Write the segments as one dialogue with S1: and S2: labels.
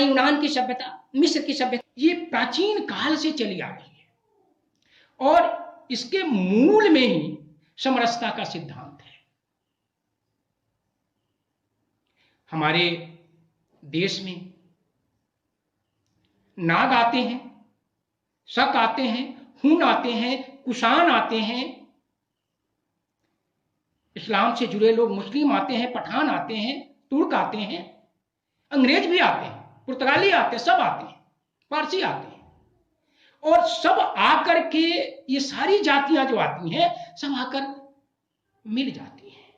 S1: हमारी यूनान की सभ्यता, मिस्र की सभ्यता, ये प्राचीन काल से चली आ रही है और इसके मूल में ही समरसता का सिद्धांत है। हमारे देश में नाग आते हैं, शक आते हैं, खून आते हैं, कुषाण आते हैं, इस्लाम से जुड़े लोग मुस्लिम आते हैं, पठान आते हैं, तुर्क आते हैं, अंग्रेज भी आते हैं, पुर्तगाली आते हैं, सब आते हैं, पारसी आते हैं, और सब आकर के ये सारी जातियां जो आती हैं सब आकर मिल जाती हैं,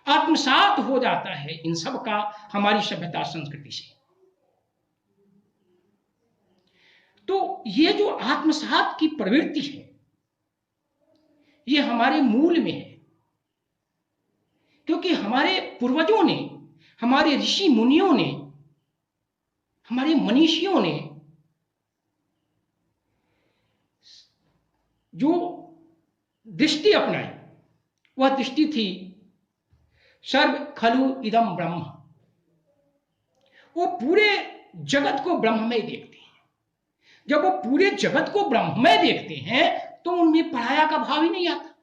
S1: आत्मसात हो जाता है इन सब का हमारी सभ्यता संस्कृति से। तो ये जो आत्मसात की प्रवृत्ति है ये हमारे मूल में है, क्योंकि हमारे पूर्वजों ने, हमारे ऋषि मुनियों ने, हमारे मनीषियों ने जो दृष्टि अपनाई वह दृष्टि थी सर्व खलु इदम ब्रह्म। वो पूरे जगत को ब्रह्ममय देखते हैं। जब वो पूरे जगत को ब्रह्ममय देखते हैं तो उनमें पराया का भाव ही नहीं आता।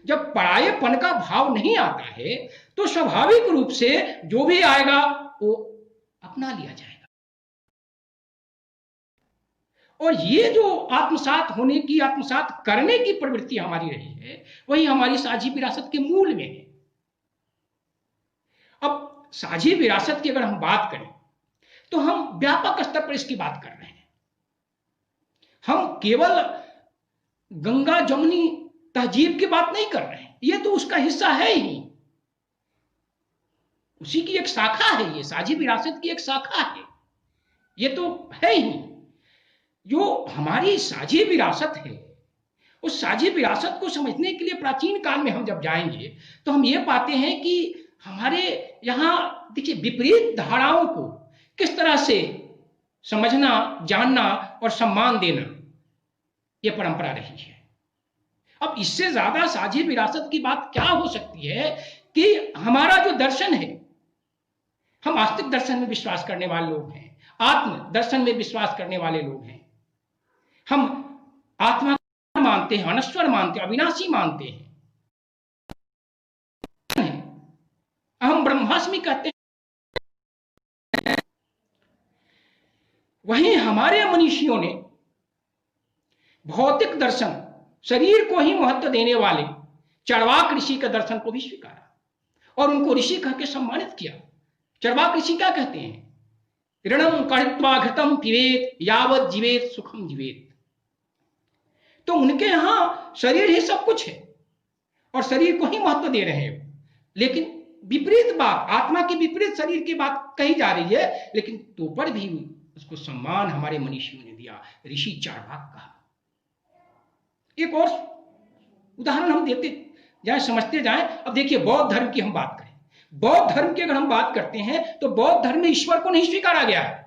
S1: जब परायेपन का भाव नहीं आता है तो स्वाभाविक रूप से जो भी आएगा वो अपना लिया जाएगा। और ये जो आत्मसात होने की, आत्मसात करने की प्रवृत्ति हमारी रही है वही हमारी साझी विरासत के मूल में है। अब साझी विरासत की अगर हम बात करें तो हम व्यापक स्तर पर इसकी बात कर रहे हैं। हम केवल गंगा जमुनी तहजीब की बात नहीं कर रहे हैं, ये तो उसका हिस्सा है ही, उसी की एक शाखा है, ये साझी विरासत की एक शाखा है, ये तो है ही। जो हमारी साझी विरासत है उस साझी विरासत को समझने के लिए प्राचीन काल में हम जब जाएंगे तो हम ये पाते हैं कि हमारे यहां देखिए विपरीत धाराओं को किस तरह से समझना, जानना और सम्मान देना यह परंपरा रही है। अब इससे ज्यादा साझी विरासत की बात क्या हो सकती है कि हमारा जो दर्शन है, हम आस्तिक दर्शन में विश्वास करने वाले लोग हैं, आत्म दर्शन में विश्वास करने वाले लोग हैं, हम आत्मा मानते हैं, अनश्वर मानते हैं, अविनाशी मानते हैं, हम ब्रह्मास्मि कहते हैं। वहीं हमारे मनीषियों ने भौतिक दर्शन, शरीर को ही महत्व देने वाले चरवाक ऋषि के दर्शन को भी स्वीकारा और उनको ऋषि कह के सम्मानित किया। चरवाक ऋषि क्या कहते हैं? ऋणम कढ़ित्वा घृतम पिबेत यावत जीवेत सुखम जीवेत। तो उनके यहां शरीर ही सब कुछ है और शरीर को ही महत्व दे रहे हैं, लेकिन विपरीत बात, आत्मा की विपरीत शरीर की बात कही जा रही है, लेकिन तो पर भी उसको सम्मान हमारे मनीषियों ने दिया, ऋषि चारवाक कहा। एक और उदाहरण हम देते जाए, समझते जाए। अब देखिए बौद्ध धर्म की हम बात करें, बौद्ध धर्म की अगर हम बात करते हैं तो बौद्ध धर्म में ईश्वर को नहीं स्वीकारा गया है।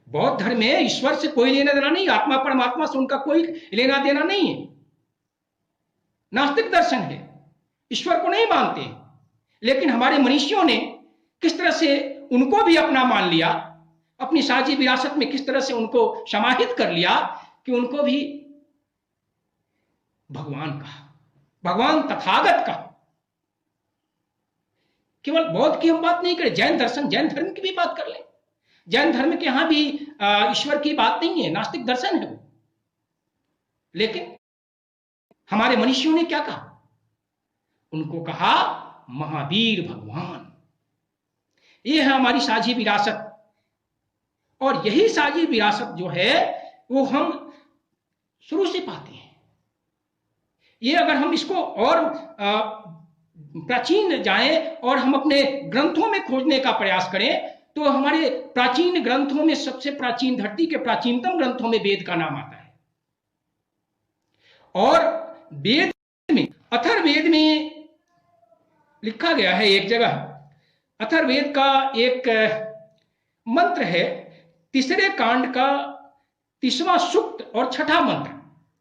S1: बौद्ध धर्म में ईश्वर से कोई लेना देना नहीं, आत्मा परमात्मा से उनका कोई लेना देना नहीं है, नास्तिक दर्शन है, ईश्वर को नहीं मानते। लेकिन हमारे मनीषियों ने किस तरह से उनको भी अपना मान लिया, अपनी साझी विरासत में किस तरह से उनको समाहित कर लिया कि उनको भी भगवान कहा, भगवान तथागत कहा। केवल बौद्ध की हम बात नहीं करें, जैन दर्शन, जैन धर्म की भी बात कर लें। जैन धर्म के यहां भी ईश्वर की बात नहीं है, नास्तिक दर्शन है वो। लेकिन हमारे मनीषियों ने क्या कहा? उनको कहा महावीर भगवान। ये है हमारी साझी विरासत। और यही साझी विरासत जो है वो हम शुरू से पाते हैं। ये अगर हम इसको और प्राचीन जाएं और हम अपने ग्रंथों में खोजने का प्रयास करें तो हमारे प्राचीन ग्रंथों में सबसे प्राचीन, धरती के प्राचीनतम ग्रंथों में वेद का नाम आता है। और वेद में, अथर्ववेद में लिखा गया है एक जगह, अथर्ववेद का एक मंत्र है, तीसरे कांड का 30वां सूक्त और 6ठा मंत्र,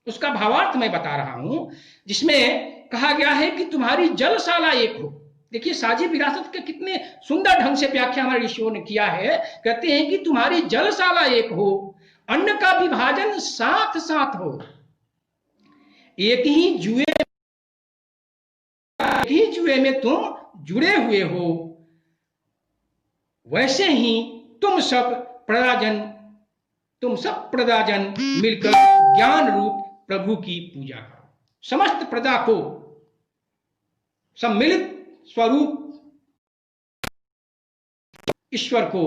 S1: उसका भावार्थ मैं बता रहा हूं, जिसमें कहा गया है कि तुम्हारी जलशाला एक हो, देखिए साझी विरासत के कितने सुंदर ढंग से व्याख्या हमारे ऋषियों ने किया है। कहते हैं कि तुम्हारी जलशाला एक हो, अन्न का विभाजन साथ साथ हो, एक ही जुए में तुम जुड़े हुए हो, वैसे ही तुम सब प्रजाजन मिलकर ज्ञान रूप प्रभु की पूजा करो। समस्त प्रजा को सम्मिलित स्वरूप ईश्वर को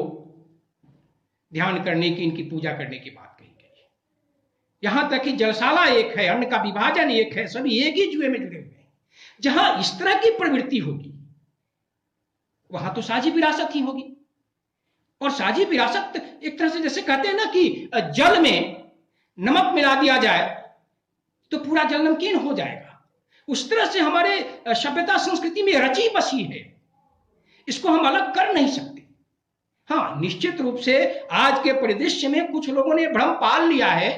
S1: ध्यान करने की, इनकी पूजा करने की बात कही गई है। यहां तक कि जलशाला एक है, अन्न का विभाजन एक है, सभी एक ही जुए में जुड़े हुए हैं। जहां इस तरह की प्रवृत्ति होगी वहां तो साझी विरासत ही होगी। और साझी विरासत एक तरह से जैसे कहते हैं ना कि जल में नमक मिला दिया जाए तो पूरा जल नमकीन हो जाएगा, उस तरह से हमारे सभ्यता संस्कृति में रची बसी है, इसको हम अलग कर नहीं सकते। हाँ, निश्चित रूप से आज के परिदृश्य में कुछ लोगों ने भ्रम पाल लिया है,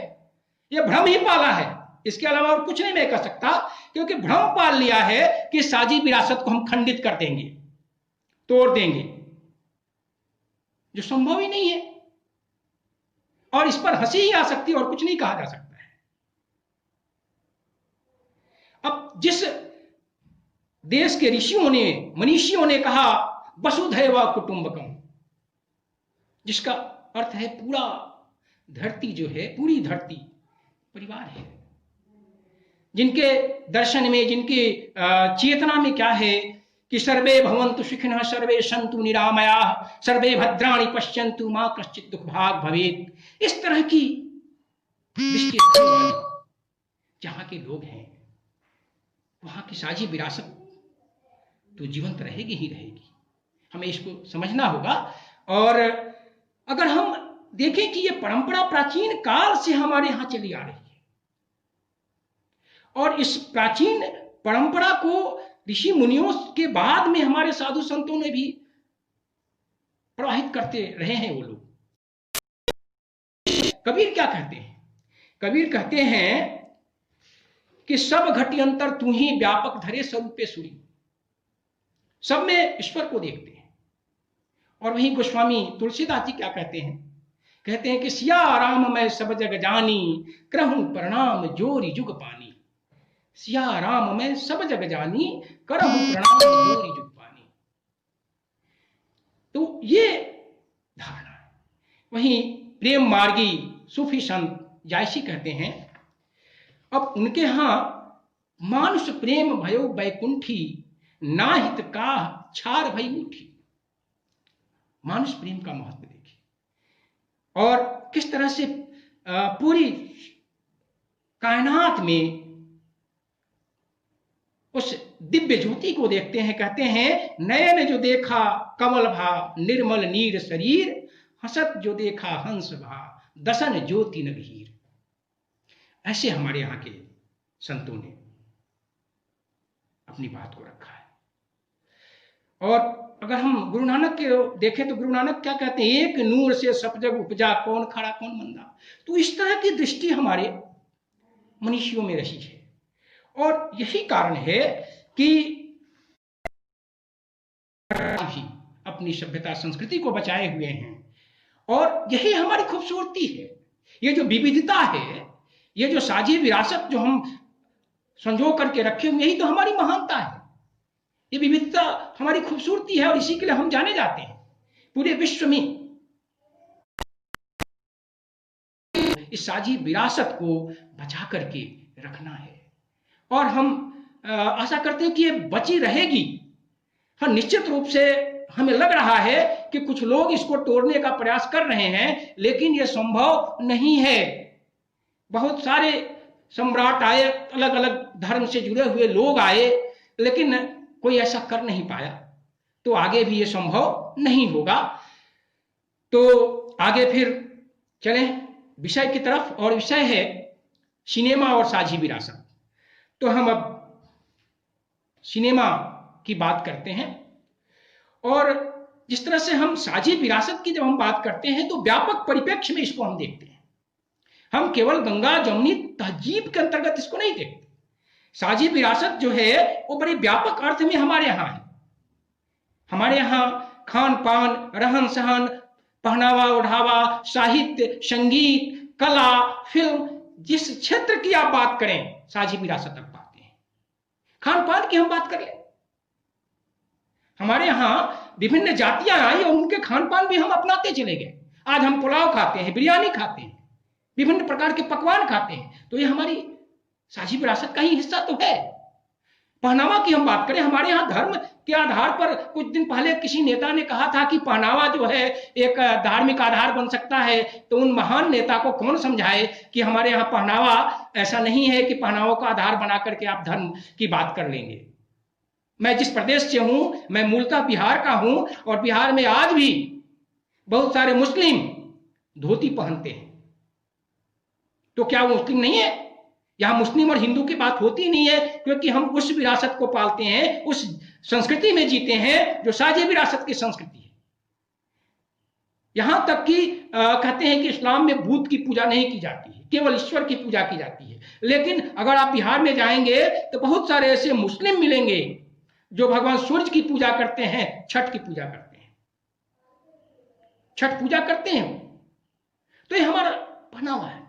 S1: यह भ्रम ही पाला है, इसके अलावा और कुछ नहीं मैं कह सकता, क्योंकि भ्रम पाल लिया है कि साझी विरासत को हम खंडित कर देंगे, तोड़ देंगे, जो संभव ही नहीं है। और इस पर हंसी ही आ सकती है और कुछ नहीं कहा जा सकता है। अब जिस देश के ऋषियों ने, मनीषियों ने कहा वसुधैव कुटुंबकम, जिसका अर्थ है पूरा धरती जो है, पूरी धरती परिवार है, जिनके दर्शन में, जिनकी चेतना में क्या है कि सर्वे भवन्तु सुखिनः, सर्वे सन्तु निरामयाः, सर्वे भद्राणि पश्यन्तु मा कश्चित् दुःख भाग् भवेत्। इस तरह की दृष्टि जहां के लोग हैं वहां की साझी विरासत तो जीवंत रहेगी ही रहेगी। हमें इसको समझना होगा। और अगर हम देखें कि यह परंपरा प्राचीन काल से हमारे यहां चली आ रही है और इस प्राचीन परंपरा को ऋषि मुनियों के बाद में हमारे साधु संतों ने भी प्रवाहित करते रहे हैं। वो लोग, कबीर क्या कहते हैं? कबीर कहते हैं कि सब घटी अंतर तू ही व्यापक धरे स्वरूपे सुरी, सब में ईश्वर को देखते हैं। और वहीं गोस्वामी तुलसीदास जी क्या कहते हैं? कहते हैं कि सिया राम मैं सब जग जानी, करहूं प्रणाम जोरी जुग पानी। सिया राम मैं सब जग जानी, करहूं प्रणाम जोरी जुग पानी। तो ये धारणा है। वहीं प्रेम मार्गी सूफी संत जायसी कहते हैं, अब उनके यहां मानुष प्रेम भयो बैकुंठी, नाहित का छार भई उठी। मानुष प्रेम का महत्व देखिए और किस तरह से पूरी कायनात में उस दिव्य ज्योति को देखते हैं। कहते हैं नयन जो देखा कमल भा, निर्मल नीर शरीर, हसत जो देखा हंस भा, दसन ज्योति नगहीर। ऐसे हमारे यहाँ के संतों ने अपनी बात को रखा है। और अगर हम गुरु नानक के देखें तो गुरु नानक क्या कहते हैं? एक नूर से सब जग उपजा, कौन खड़ा कौन मंदा। तो इस तरह की दृष्टि हमारे मनीषियों में रही है और यही कारण है कि भी अपनी सभ्यता संस्कृति को बचाए हुए हैं और यही हमारी खूबसूरती है। ये जो विविधता है, ये जो साझी विरासत जो हम संजो करके रखे हुए, यही तो हमारी महानता है। ये विविधता हमारी खूबसूरती है और इसी के लिए हम जाने जाते हैं पूरे विश्व में। इस साझी विरासत को बचा करके रखना है और हम आशा करते हैं कि ये बची रहेगी। हाँ, निश्चित रूप से हमें लग रहा है कि कुछ लोग इसको तोड़ने का प्रयास कर रहे हैं, लेकिन ये संभव नहीं है। बहुत सारे सम्राट आए, अलग अलग धर्म से जुड़े हुए लोग आए, लेकिन कोई ऐसा कर नहीं पाया, तो आगे भी ये संभव नहीं होगा। तो आगे फिर चलें विषय की तरफ, और विषय है सिनेमा और साझी विरासत। तो हम अब सिनेमा की बात करते हैं और जिस तरह से हम साझी विरासत की जब हम बात करते हैं तो व्यापक परिप्रेक्ष्य में इसको हम देखते हैं। हम केवल गंगा जमुनी तहजीब के अंतर्गत इसको नहीं देखते। साझी विरासत जो है वो बड़े व्यापक अर्थ में हमारे यहाँ है। हमारे यहाँ खान पान, रहन सहन, पहनावा ओढ़ावा, साहित्य, संगीत, कला, फिल्म, जिस क्षेत्र की आप बात करें साझी विरासत तक पाते हैं। खान पान की हम बात कर लें, हमारे यहां विभिन्न जातियां आई और उनके खान पान भी हम अपनाते चले गए। आज हम पुलाव खाते हैं, बिरयानी खाते हैं, विभिन्न प्रकार के पकवान खाते हैं, तो ये हमारी साझी विरासत का ही हिस्सा तो है। पहनावा की हम बात करें, हमारे यहाँ धर्म के आधार पर कुछ दिन पहले किसी नेता ने कहा था कि पहनावा जो है एक धार्मिक आधार बन सकता है, तो उन महान नेता को कौन समझाए कि हमारे यहाँ पहनावा ऐसा नहीं है कि पहनावा का आधार बना करके आप धर्म की बात कर लेंगे। मैं जिस प्रदेश से हूं, मैं मूलतः बिहार का हूं, और बिहार में आज भी बहुत सारे मुस्लिम धोती पहनते हैं। तो क्या वो मुस्लिम नहीं है? यहां मुस्लिम और हिंदू की बात होती नहीं है, क्योंकि हम उस विरासत को पालते हैं, उस संस्कृति में जीते हैं जो साझी विरासत की संस्कृति है। यहां तक कि कहते हैं कि इस्लाम में बुत की पूजा नहीं की जाती है, केवल ईश्वर की पूजा की जाती है। लेकिन अगर आप बिहार में जाएंगे तो बहुत सारे ऐसे मुस्लिम मिलेंगे जो भगवान सूर्य की पूजा करते हैं, छठ की पूजा करते हैं, छठ पूजा करते हैं। तो ये हमारा पहनावा है।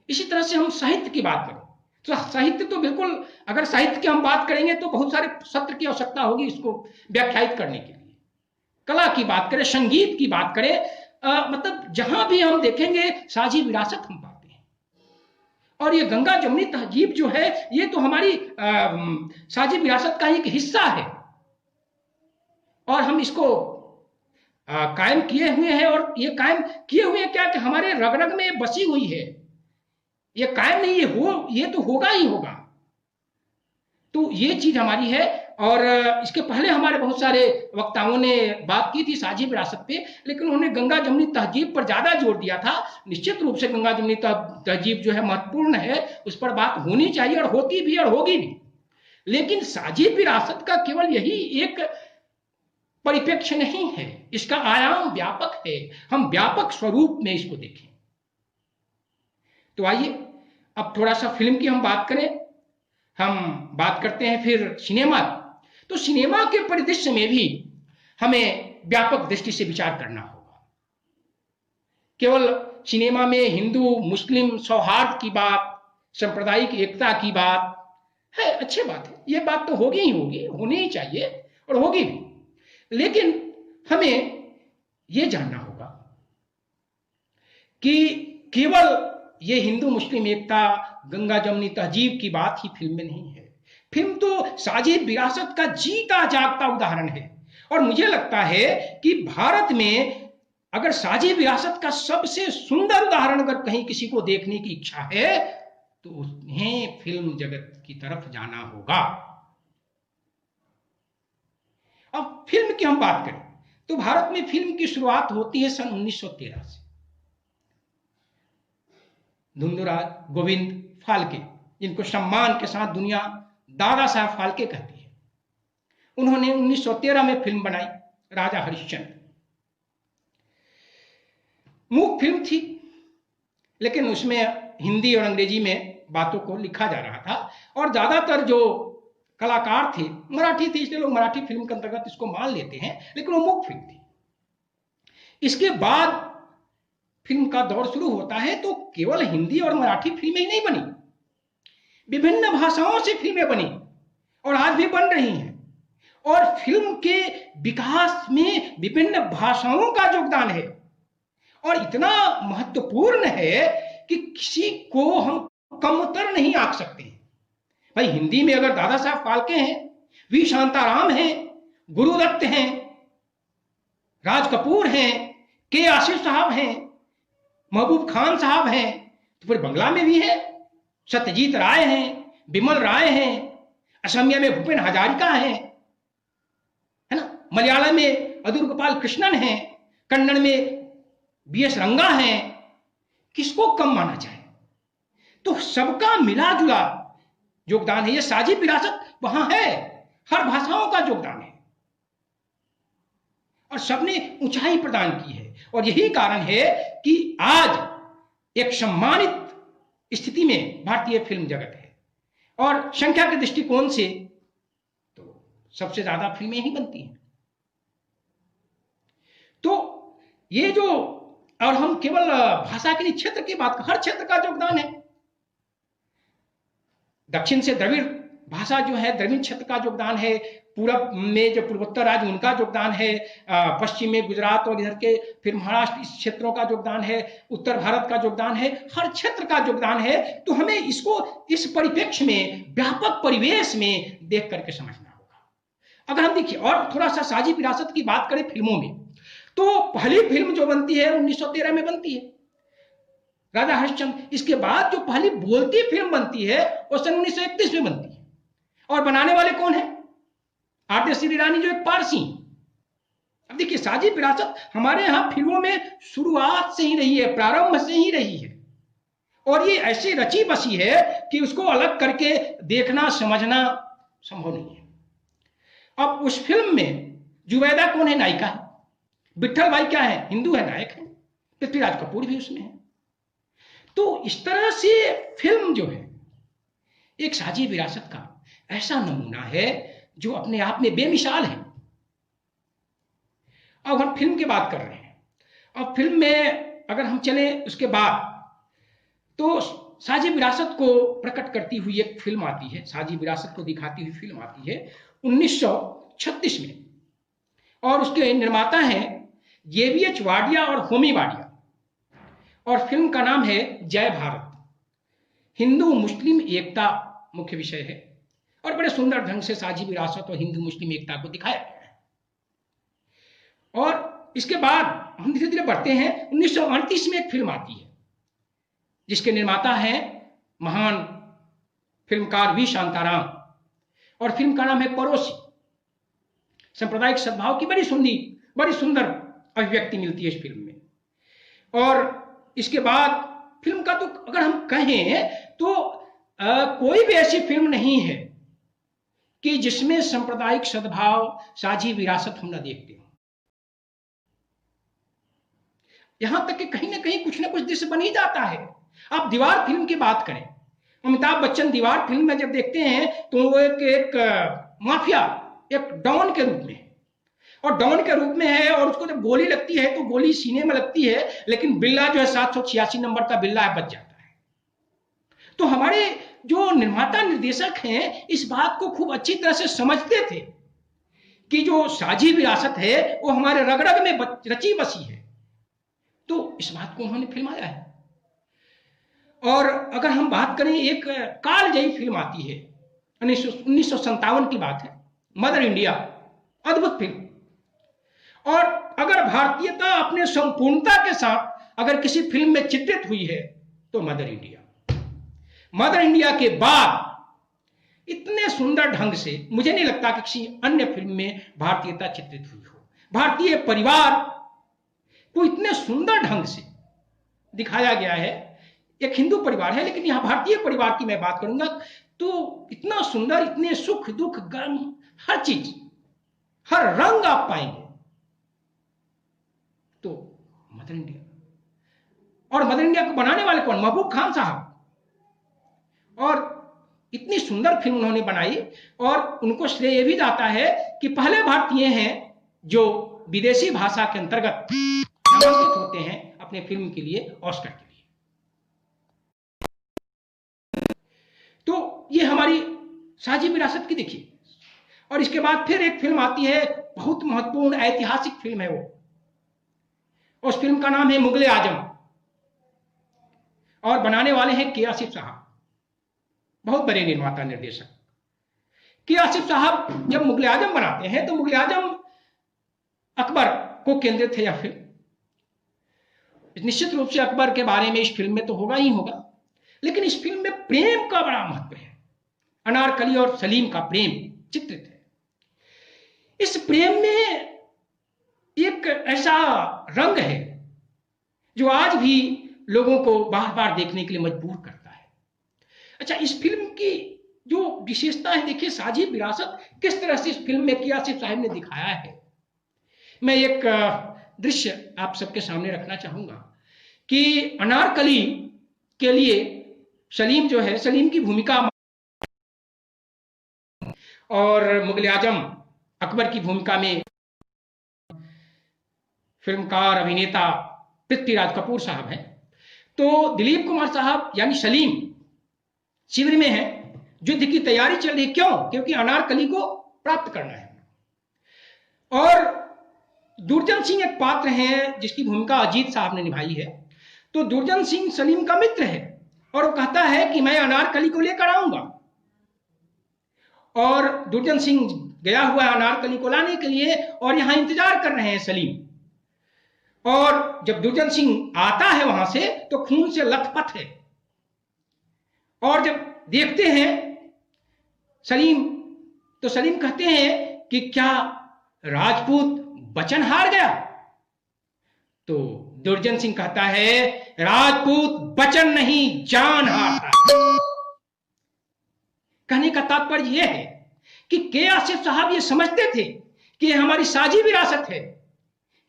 S1: इसी तरह से हम साहित्य की बात करें तो साहित्य तो बिल्कुल, अगर साहित्य की हम बात करेंगे तो बहुत सारे सत्र की आवश्यकता होगी इसको व्याख्यायित करने के लिए। कला की बात करें, संगीत की बात करें, मतलब जहां भी हम देखेंगे साझी विरासत हम पाते हैं। और ये गंगा जमुनी तहजीब जो है ये तो हमारी साझी विरासत का एक हिस्सा है, और हम इसको कायम किए हुए हैं। और ये कायम किए हुए क्या कि हमारे रग रग में बसी हुई है, ये कायम नहीं, ये तो होगा ही होगा। तो ये चीज हमारी है। और इसके पहले हमारे बहुत सारे वक्ताओं ने बात की थी साझी विरासत पे, लेकिन उन्होंने गंगा जमुनी तहजीब पर ज्यादा जोर दिया था। निश्चित रूप से गंगा जमुनी तहजीब जो है महत्वपूर्ण है, उस पर बात होनी चाहिए और होती भी और होगी भी। लेकिन साझी विरासत का केवल यही एक परिप्रेक्ष्य नहीं है, इसका आयाम व्यापक है। हम व्यापक स्वरूप में इसको देखें। तो आइए अब थोड़ा सा फिल्म की हम बात करें। हम बात करते हैं फिर सिनेमा। तो सिनेमा के परिदृश्य में भी हमें व्यापक दृष्टि से विचार करना होगा। केवल सिनेमा में हिंदू मुस्लिम सौहार्द की बात, सांप्रदायिक एकता की बात है, अच्छी बात है, ये बात तो होगी ही होगी, होनी ही चाहिए और होगी भी। लेकिन हमें यह जानना होगा कि केवल ये हिंदू मुस्लिम एकता, गंगा जमुनी तहजीब की बात ही फिल्म में नहीं है। फिल्म तो साझी विरासत का जीता जागता उदाहरण है। और मुझे लगता है कि भारत में अगर साझी विरासत का सबसे सुंदर उदाहरण अगर कहीं किसी को देखने की इच्छा है तो उन्हें फिल्म जगत की तरफ जाना होगा। अब फिल्म की हम बात करें तो भारत में फिल्म की शुरुआत होती है सन 1913 से। धुंधुराज गोविंद फाल्के, जिनको सम्मान के साथ दुनिया दादा साहब फाल्के कहती है, उन्होंने 1913 में फिल्म बनाई राजा हरिश्चंद्र। मूक फिल्म थी, लेकिन उसमें हिंदी और अंग्रेजी में बातों को लिखा जा रहा था। और ज्यादातर जो कलाकार थे मराठी थे, इसलिए लोग मराठी फिल्म के अंतर्गत इसको मान लेते हैं, लेकिन वो मूक फिल्म थी। इसके बाद फिल्म का दौर शुरू होता है तो केवल हिंदी और मराठी फिल्में ही नहीं बनी, विभिन्न भाषाओं से फिल्में बनी और आज भी बन रही हैं। और फिल्म के विकास में विभिन्न भाषाओं का योगदान है और इतना महत्वपूर्ण है कि किसी को हम कमतर नहीं आंक सकते। भाई हिंदी में अगर दादा साहब फाल्के हैं, वी शांताराम हैं, गुरुदत्त हैं, राज कपूर हैं, के आशीष साहब हैं, महबूब खान साहब हैं, तो फिर बंगला में भी है सत्यजीत राय हैं, बिमल राय हैं, असमिया में भूपेन हजारिका हैं, है ना, मलयालम में अदूर गोपाल कृष्णन हैं, कन्नड़ में बीएस रंगा हैं। किसको कम माना जाए? तो सबका मिला जुला योगदान है। ये साझी विरासत वहां है, हर भाषाओं का योगदान है और सबने ऊंचाई प्रदान की है। और यही कारण है कि आज एक सम्मानित स्थिति में भारतीय फिल्म जगत है। और संख्या के दृष्टिकोण से तो सबसे ज्यादा फिल्में ही बनती हैं। तो ये जो, और हम केवल भाषा के क्षेत्र की बात, हर क्षेत्र का योगदान है। दक्षिण से द्रविड़ भाषा जो है, द्रविड़ क्षेत्र का योगदान है, पूरब में जो पूर्वोत्तर राज्य उनका योगदान है, पश्चिम में गुजरात और इधर के फिर महाराष्ट्र, इस क्षेत्रों का योगदान है, उत्तर भारत का योगदान है, हर क्षेत्र का योगदान है। तो हमें इसको इस परिप्रेक्ष्य में, व्यापक परिवेश में देख करके समझना होगा। अगर हम देखिए और थोड़ा सा साझी विरासत की बात करें फिल्मों में, तो पहली फिल्म जो बनती है 1913 में बनती है, राजा हरिश्चंद्र। इसके बाद जो पहली बोलती फिल्म बनती है वो सन 1931 में बनती है, और बनाने वाले कौन है? आरती श्री ईरानी, जो एक पारसी। अब देखिए, साझी विरासत हमारे यहां फिल्मों में शुरुआत से ही रही है, प्रारंभ से ही रही है, और ये ऐसी रची बसी है कि उसको अलग करके देखना समझना संभव नहीं है। अब उस फिल्म में जुबैदा कौन है? नायिका है। विट्ठल भाई क्या है? हिंदू है, नायक है। पृथ्वीराज कपूर भी उसमें है। तो इस तरह से फिल्म जो है एक साझी विरासत का ऐसा नमूना है जो अपने आप में बेमिसाल है। अब हम फिल्म की बात कर रहे हैं। अब फिल्म में अगर हम चले उसके बाद, तो साझी विरासत को प्रकट करती हुई एक फिल्म आती है, साझी विरासत को दिखाती हुई फिल्म आती है 1936 में, और उसके निर्माता हैं JVH वाडिया और होमी वाडिया, और फिल्म का नाम है जय भारत। हिंदू मुस्लिम एकता मुख्य विषय है, और बड़े सुंदर ढंग से साझी विरासत और हिंदू मुस्लिम एकता को दिखाया गया है। और इसके बाद हम धीरे धीरे बढ़ते हैं। 1938 में एक फिल्म आती है जिसके निर्माता हैं महान फिल्मकार V शांताराम, और फिल्म का नाम है पड़ोसी। सांप्रदायिक सद्भाव की बड़ी सुंदर अभिव्यक्ति मिलती है इस फिल्म में। और इसके बाद फिल्म का तो अगर हम कहें तो कोई भी ऐसी फिल्म नहीं है कि जिसमें सांप्रदायिक सद्भाव, साझी विरासत हम ना देखते हो। यहां तक कि कहीं ना कहीं कुछ ना कुछ दृश्य बन ही जाता है। आप दीवार फिल्म की बात करें, अमिताभ बच्चन दीवार फिल्म में जब देखते हैं तो वो एक माफिया, एक डॉन के रूप में, और डॉन के रूप में है, और उसको जब गोली लगती है तो गोली सीने में लगती है, लेकिन बिल्ला जो है 786 नंबर का बिल्ला है, बच जाता है। तो हमारे जो निर्माता निर्देशक हैं इस बात को खूब अच्छी तरह से समझते थे कि जो साझी विरासत है वो हमारे रग रग में रची बसी है, तो इस बात को उन्होंने फिल्माया है। और अगर हम बात करें, एक कालजयी फिल्म आती है 1957 की बात है, मदर इंडिया। अद्भुत फिल्म। और अगर भारतीयता अपने संपूर्णता के साथ अगर किसी फिल्म में चित्रित हुई है तो मदर इंडिया। मदर इंडिया के बाद इतने सुंदर ढंग से मुझे नहीं लगता कि किसी अन्य फिल्म में भारतीयता चित्रित हुई हो। भारतीय परिवार को इतने सुंदर ढंग से दिखाया गया है। एक हिंदू परिवार है, लेकिन यहां भारतीय परिवार की मैं बात करूंगा तो इतना सुंदर, इतने सुख दुख गम, हर चीज, हर रंग आप पाएंगे। तो मदर इंडिया, और मदर इंडिया को बनाने वाले कौन? महबूब खान साहब। और इतनी सुंदर फिल्म उन्होंने बनाई, और उनको श्रेय यह भी जाता है कि पहले भारतीय हैं जो विदेशी भाषा के अंतर्गत नामांकित होते हैं अपने फिल्म के लिए, ऑस्कर के लिए। तो ये हमारी साझी विरासत की देखिए। और इसके बाद फिर एक फिल्म आती है, बहुत महत्वपूर्ण ऐतिहासिक फिल्म है वो, उस फिल्म का नाम है मुगले आजम, और बनाने वाले हैं के आसिफ साहब, बहुत बड़े निर्माता निर्देशक। के आसिफ साहब जब मुगले आजम बनाते हैं तो मुगले आजम अकबर को केंद्रित है यह फिल्म। निश्चित रूप से अकबर के बारे में इस फिल्म में तो होगा ही होगा, लेकिन इस फिल्म में प्रेम का बड़ा महत्व है। अनारकली और सलीम का प्रेम चित्रित है। इस प्रेम में एक ऐसा रंग है जो आज भी लोगों को बार बार देखने के लिए मजबूर करता है। अच्छा, इस फिल्म की जो विशेषता है, देखिए साझी विरासत किस तरह से इस फिल्म में के आसिफ साहब ने दिखाया है। मैं एक दृश्य आप सबके सामने रखना चाहूंगा कि अनारकली के लिए सलीम जो है, सलीम की भूमिका, और मुगले आजम अकबर की भूमिका में फिल्मकार अभिनेता पृथ्वीराज कपूर साहब हैं। तो दिलीप कुमार साहब यानी सलीम शिविर में है, युद्ध की तैयारी चल रही। क्यों? क्योंकि अनारकली को प्राप्त करना है। और दुर्जन सिंह एक पात्र है जिसकी भूमिका अजीत साहब ने निभाई है। तो दुर्जन सिंह सलीम का मित्र है और वो कहता है कि मैं अनारकली को लेकर आऊंगा, और दुर्जन सिंह गया हुआ है अनारकली को लाने के लिए, और यहां इंतजार कर रहे हैं सलीम। और जब दुर्जन सिंह आता है वहां से तो खून से लथपथ है, और जब देखते हैं सलीम तो सलीम कहते हैं कि क्या राजपूत वचन हार गया? तो दुर्जन सिंह कहता है राजपूत वचन नहीं जान हारता है। कहने का तात्पर्य यह है कि के आसिफ साहब ये समझते थे कि यह हमारी साझी विरासत है,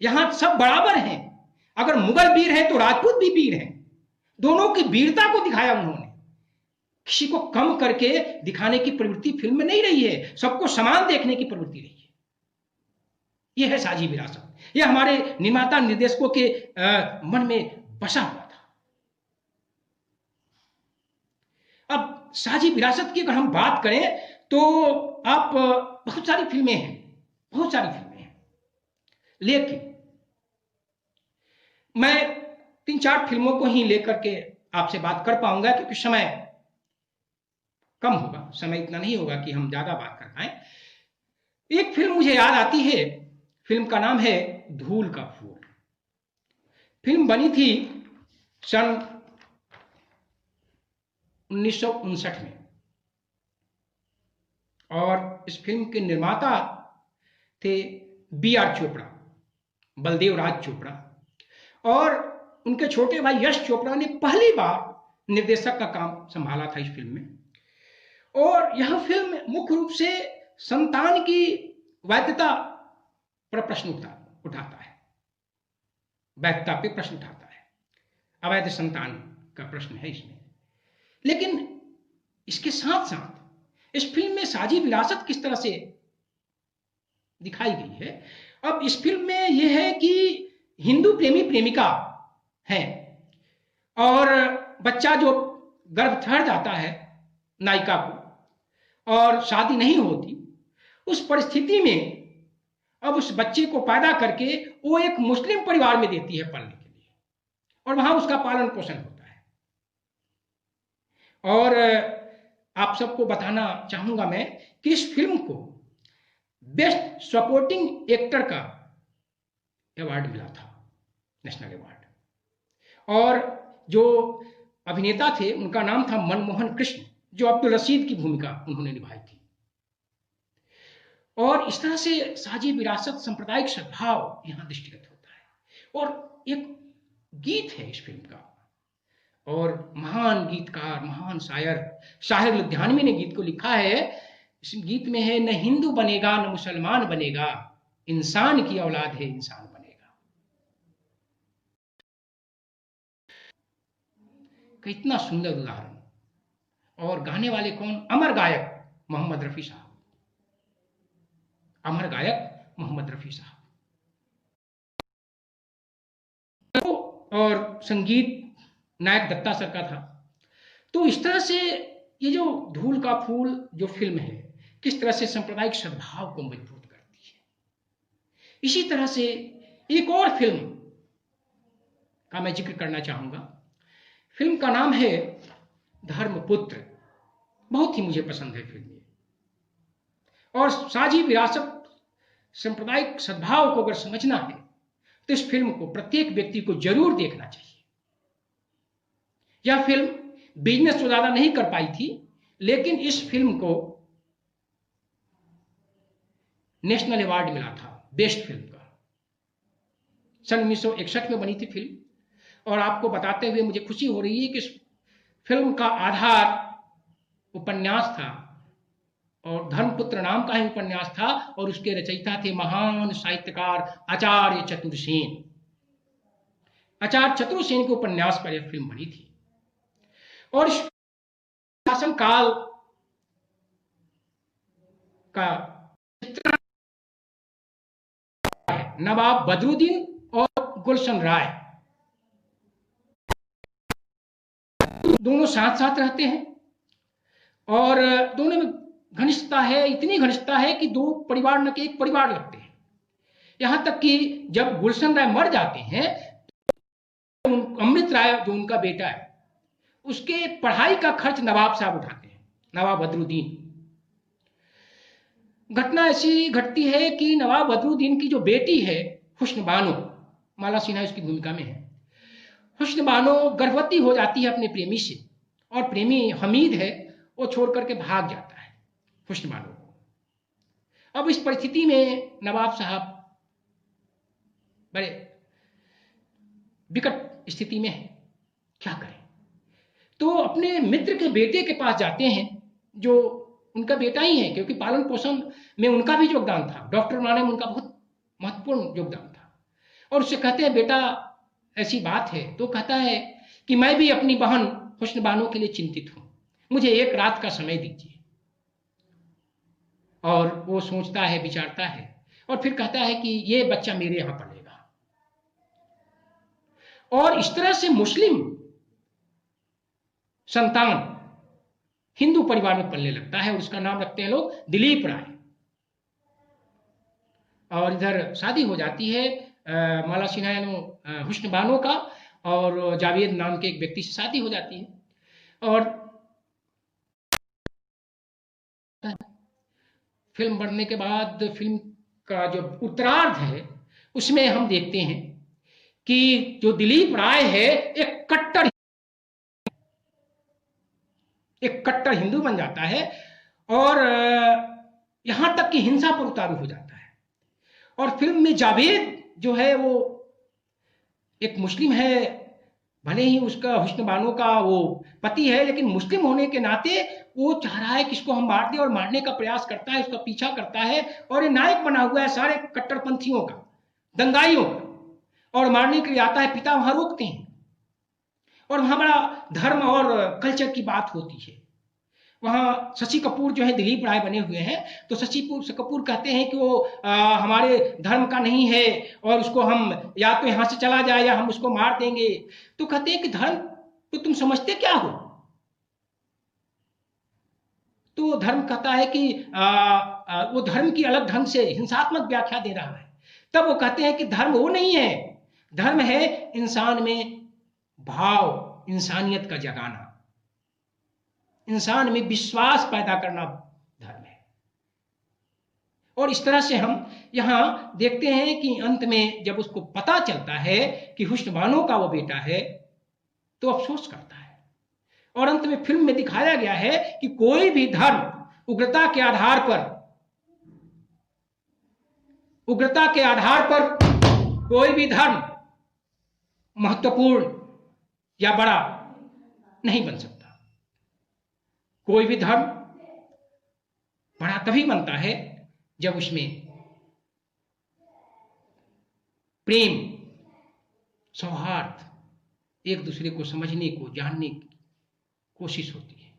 S1: यहां सब बराबर हैं, अगर मुगल वीर हैं तो राजपूत भी वीर हैं। दोनों की वीरता को दिखाया उन्होंने, किसी को कम करके दिखाने की प्रवृत्ति फिल्म में नहीं रही है, सबको समान देखने की प्रवृत्ति रही है। यह है साझी विरासत। यह हमारे निर्माता निर्देशकों के मन में बसा हुआ था। अब साझी विरासत की अगर हम बात करें तो आप बहुत सारी फिल्में हैं, बहुत सारी फिल्में हैं, लेकिन मैं 3-4 फिल्मों को ही लेकर के आपसे बात कर पाऊंगा क्योंकि समय कम होगा, समय इतना नहीं होगा कि हम ज्यादा बात कर पाए। एक फिल्म मुझे याद आती है, फिल्म का नाम है धूल का फूल। फिल्म बनी थी सन 1959 में, और इस फिल्म के निर्माता थे B.R. चोपड़ा, बलदेव राज चोपड़ा, और उनके छोटे भाई यश चोपड़ा ने पहली बार निर्देशक का काम संभाला था इस फिल्म में। और यह फिल्म मुख्य रूप से संतान की वैधता पर प्रश्न उठाता है, वैधता पे प्रश्न उठाता है, अवैध संतान का प्रश्न है इसमें। लेकिन इसके साथ साथ इस फिल्म में साझी विरासत किस तरह से दिखाई गई है। अब इस फिल्म में यह है कि हिंदू प्रेमी प्रेमिका है, और बच्चा जो गर्भ धर जाता है नायिका को और शादी नहीं होती, उस परिस्थिति में अब उस बच्चे को पैदा करके वो एक मुस्लिम परिवार में देती है पलने के लिए, और वहां उसका पालन पोषण होता है। और आप सबको बताना चाहूंगा मैं कि इस फिल्म को बेस्ट सपोर्टिंग एक्टर का अवार्ड मिला था, नेशनल अवार्ड। और जो अभिनेता थे उनका नाम था मनमोहन कृष्ण, जो अब्दुल रशीद की भूमिका उन्होंने निभाई थी। और इस तरह से साझी विरासत, सांप्रदायिक सद्भाव यहां दृष्टिगत होता है। और एक गीत है इस फिल्म का, और महान गीतकार, महान शायर लुधियानवी ने गीत को लिखा है। इस गीत में है, न हिंदू बनेगा न मुसलमान बनेगा, इंसान की औलाद है इंसान बनेगा। कितना सुंदर उदाहरण। और गाने वाले कौन? अमर गायक मोहम्मद रफी साहब, अमर गायक मोहम्मद रफी साहब। और संगीत नायक दत्ता सर का था। तो इस तरह से ये जो धूल का फूल जो फिल्म है, किस तरह से सांप्रदायिक सद्भाव को मजबूत करती है। इसी तरह से एक और फिल्म का मैं जिक्र करना चाहूंगा। फिल्म का नाम है धर्मपुत्र। बहुत ही मुझे पसंद है फिल्म ये। और साझी विरासत, सांप्रदायिक सद्भाव को अगर समझना है तो इस फिल्म को प्रत्येक व्यक्ति को जरूर देखना चाहिए। यह फिल्म बिजनेस तो ज्यादा नहीं कर पाई थी, लेकिन इस फिल्म को नेशनल अवार्ड मिला था बेस्ट फिल्म का। सन 1961 में बनी थी फिल्म, और आपको बताते हुए मुझे खुशी हो रही है कि इस फिल्म का आधार उपन्यास था, और धर्मपुत्र नाम का ही उपन्यास था, और उसके रचयिता थे महान साहित्यकार आचार्य चतुरसेन। आचार्य चतुरसेन के उपन्यास पर यह फिल्म बनी थी। और इस शासन काल का नवाब बदरुद्दीन और गुलशन राय दोनों साथ साथ रहते हैं और दोनों में घनिष्ठता है, इतनी घनिष्ठता है कि दो परिवार न के एक परिवार लगते हैं। यहां तक कि जब गुलशन राय मर जाते हैं, अमृत राय जो उनका बेटा है, उसके पढ़ाई का खर्च नवाब साहब उठाते हैं, नवाब बदरुद्दीन। घटना ऐसी घटती है कि नवाब बदरुद्दीन की जो बेटी है हुस्न बानो, माला सिन्हा उसकी भूमिका में है, हुस्न बानो गर्भवती हो जाती है अपने प्रेमी से, और प्रेमी हमीद है वो छोड़ करके भाग जाता है हुस्न बानो को। अब इस परिस्थिति में नवाब साहब बड़े विकट स्थिति में है, क्या करें। तो अपने मित्र के बेटे के पास जाते हैं, जो उनका बेटा ही है, क्योंकि पालन पोषण में उनका भी योगदान था, डॉक्टर बनाने में उनका बहुत महत्वपूर्ण योगदान था। और उससे कहते हैं बेटा ऐसी बात है, तो कहता है कि मैं भी अपनी बहन हुस्न बानो के लिए चिंतित हूं, मुझे एक रात का समय दीजिए। और वो सोचता है, विचारता है और फिर कहता है कि ये बच्चा मेरे यहां पलेगा। और इस तरह से मुस्लिम संतान हिंदू परिवार में पलने लगता है और उसका नाम रखते हैं लोग दिलीप राय। और इधर शादी हो जाती है माला सिन्हा हुस्न बानो का, और जावेद नाम के एक व्यक्ति से शादी हो जाती है। और फिल्म बनने के बाद फिल्म का जो उत्तरार्ध है उसमें हम देखते हैं कि जो दिलीप राय है एक कट्टर हिंदू बन जाता है और यहां तक कि हिंसा पर उतारू हो जाता है। और फिल्म में जावेद जो है वो एक मुस्लिम है, भले ही उसका हुस्न बानो का वो पति है, लेकिन मुस्लिम होने के नाते वो चाह रहा है कि इसको हम मार दें और मारने का प्रयास करता है, उसका पीछा करता है और ये नायक बना हुआ है सारे कट्टरपंथियों का, दंगाइयों का, और मारने के लिए आता है। पिता वहां रोकते हैं और वहां बड़ा धर्म और कल्चर की बात होती है। वहां शशि कपूर जो है दिलीप राय बने हुए हैं, तो शशि कपूर कहते हैं कि वो हमारे धर्म का नहीं है और उसको हम या तो यहां से चला जाए या हम उसको मार देंगे। तो कहते हैं कि धर्म तो तुम समझते क्या हो। तो धर्म कहता है कि वो धर्म की अलग ढंग से हिंसात्मक व्याख्या दे रहा है। तब वो कहते हैं कि धर्म वो नहीं है, धर्म है इंसान में भाव, इंसानियत का जगाना, इंसान में विश्वास पैदा करना धर्म है। और इस तरह से हम यहां देखते हैं कि अंत में जब उसको पता चलता है कि हुस्न बानो का वो बेटा है तो अफसोस करता है। और अंत में फिल्म में दिखाया गया है कि कोई भी धर्म उग्रता के आधार पर कोई भी धर्म महत्वपूर्ण या बड़ा नहीं बन सकता। कोई भी धर्म बड़ा तभी बनता है जब उसमें प्रेम, सौहार्द, एक दूसरे को समझने को, जानने की कोशिश होती है।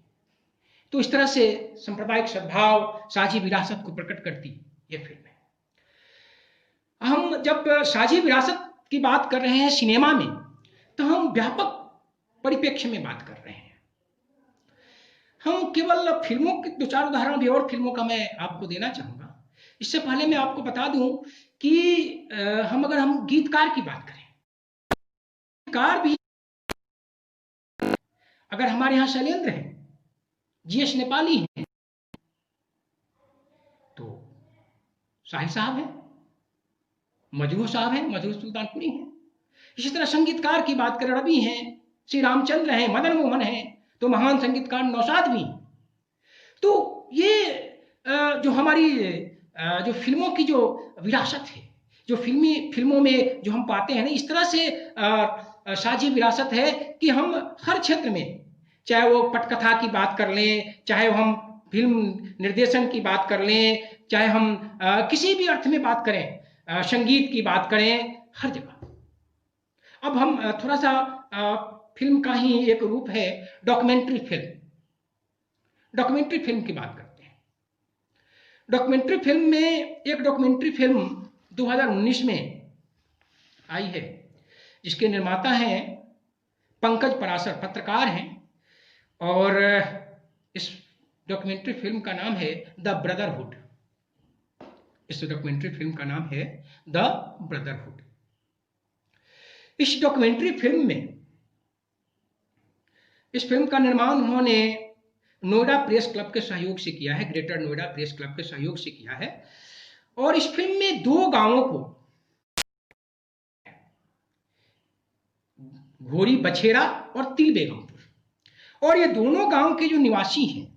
S1: तो इस तरह से सांप्रदायिक सद्भाव, साझी विरासत को प्रकट करती यह फिल्म है। हम जब साझी विरासत की बात कर रहे हैं सिनेमा में, तो हम व्यापक परिप्रेक्ष्य में बात कर रहे हैं। हम केवल फिल्मों के दो चार उदाहरण भी और फिल्मों का मैं आपको देना चाहूंगा। इससे पहले मैं आपको बता दूं कि अगर हम गीतकार की बात करें, गीतकार भी अगर हमारे यहाँ शैलेंद्र हैं, जीएस नेपाली हैं, तो साहिल साहब हैं, मजरूह साहब हैं, मजरूह सुल्तानपुरी हैं। इसी तरह संगीतकार की बात करें, रवि हैं, श्री रामचंद्र हैं, मदन मोहन हैं, तो महान संगीतकार नौशाद भी। तो ये जो हमारी जो फिल्मों की जो विरासत है, जो फिल्मों में जो हम पाते हैं ना, इस तरह से साझी विरासत है कि हम हर क्षेत्र में, चाहे वो पटकथा की बात कर लें, चाहे हम फिल्म निर्देशन की बात कर लें, चाहे हम किसी भी अर्थ में बात करें, संगीत की बात करें, हर जगह। अब हम थोड़ा सा फिल्म का ही एक रूप है डॉक्यूमेंट्री फिल्म। डॉक्यूमेंट्री फिल्म की बात करते हैं। डॉक्यूमेंट्री फिल्म में एक डॉक्यूमेंट्री फिल्म 2019 में आई है, जिसके निर्माता हैं पंकज पराशर, पत्रकार हैं, और इस डॉक्यूमेंट्री फिल्म का नाम है द ब्रदरहुड। इस डॉक्यूमेंट्री फिल्म का नाम है द ब्रदरहुड। इस डॉक्यूमेंट्री फिल्म में, इस फिल्म का निर्माण उन्होंने नोएडा प्रेस क्लब के सहयोग से किया है, ग्रेटर नोएडा प्रेस क्लब के सहयोग से किया है। और इस फिल्म में 2 गांवों को, घोरी बछेरा और तिल बेगमपुर, और ये दोनों गांव के जो निवासी हैं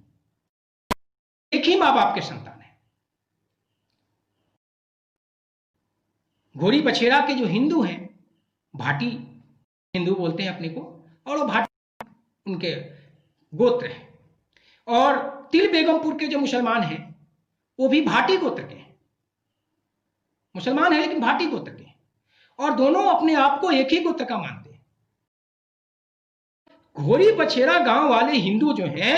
S1: एक ही मां बाप के संतान हैं। घोरी बछेरा के जो हिंदू हैं, भाटी हिंदू बोलते हैं अपने को, और वो भाटी उनके गोत्र हैं। और तिल बेगमपुर के जो मुसलमान हैं वो भी भाटी गोत्र के हैं, मुसलमान हैं लेकिन भाटी गोत्र के हैं, और दोनों अपने आप को एक ही गोत्र का मानते हैं। घोरी बछेरा गांव वाले हिंदू जो हैं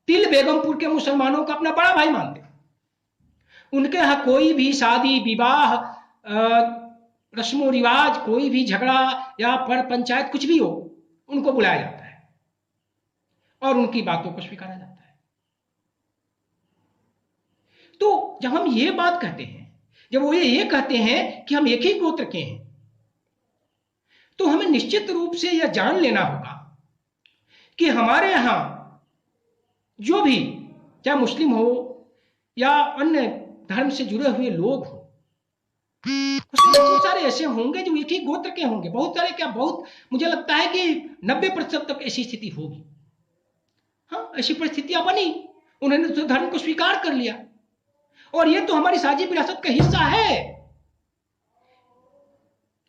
S1: तिल बेगमपुर के मुसलमानों का अपना बड़ा भाई मानते हैं। उनके यहां कोई भी शादी विवाह, रस्मों रिवाज, कोई भी झगड़ा या पर पंचायत कुछ भी हो, उनको बुलाया जाता है और उनकी बातों को स्वीकारा जाता है। तो जब हम ये बात कहते हैं, जब वो ये कहते हैं कि हम एक ही गोत्र के हैं, तो हमें निश्चित रूप से यह जान लेना होगा कि हमारे यहां जो भी, चाहे मुस्लिम हो या अन्य धर्म से जुड़े हुए लोग हो, उसमें बहुत सारे ऐसे होंगे जो एक ही गोत्र के होंगे। बहुत सारे क्या, बहुत मुझे लगता है कि 90% तक ऐसी स्थिति होगी। हाँ, ऐसी परिस्थितियां बनी, उन्होंने तो धर्म को स्वीकार कर लिया, और ये तो हमारी साझी विरासत का हिस्सा है।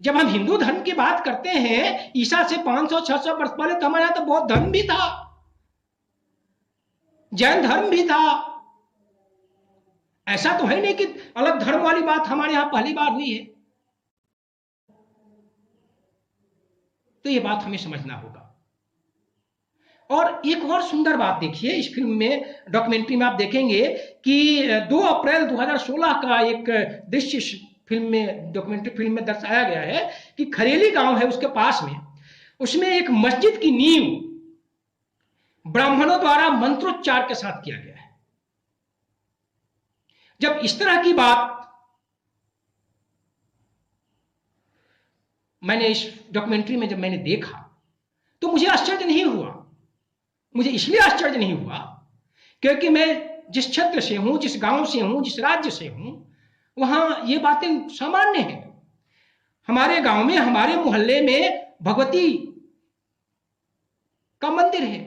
S1: जब हम हिंदू धर्म की बात करते हैं, ईसा से 500-600 वर्ष पहले तो हमारे यहां तो बौद्ध धर्म भी था, जैन धर्म भी था। ऐसा तो है नहीं कि अलग धर्म वाली बात हमारे यहां पहली बार हुई है। तो यह बात हमें समझना होगा। और एक और सुंदर बात देखिए, इस फिल्म में, डॉक्यूमेंट्री में आप देखेंगे कि 2 अप्रैल 2016 का एक दृश्य फिल्म में, डॉक्यूमेंट्री फिल्म में दर्शाया गया है कि खरेली गांव है उसके पास में, उसमें एक मस्जिद की नींव ब्राह्मणों द्वारा मंत्रोच्चार के साथ किया गया है। जब इस तरह की बात मैंने इस डॉक्यूमेंट्री में जब मैंने देखा, तो मुझे आश्चर्य नहीं हुआ। मुझे इसलिए आश्चर्य नहीं हुआ क्योंकि मैं जिस क्षेत्र से हूं, जिस गांव से हूं, जिस राज्य से हूं, वहां ये बातें सामान्य हैं। हमारे गांव में, हमारे मोहल्ले में भगवती का मंदिर है,